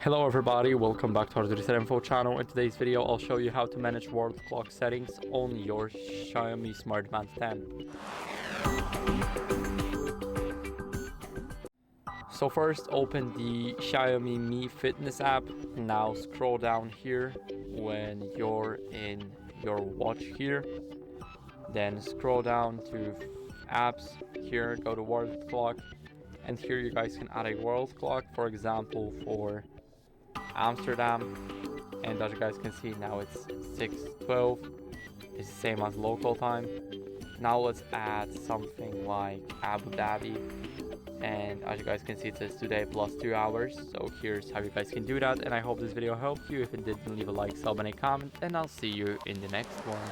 Hello everybody, welcome back to HardReset.Info channel. In today's video, I'll show you how to manage world clock settings on your XIAOMI Smart Band 10. So first, open the XIAOMI Mi Fitness app. Now scroll down here when you're in your watch here. Then scroll down to apps here, go to world clock. And here you guys can add a world clock, for example, for Amsterdam, and as you guys can see now it's 6:12. It's the same as local time. Now let's add something like Abu Dhabi, and as you guys can see it says today plus 2 hours. So here's how you guys can do that, and I hope this video helped you. If it did, then leave a like, sub, and a comment, and I'll see you in the next one.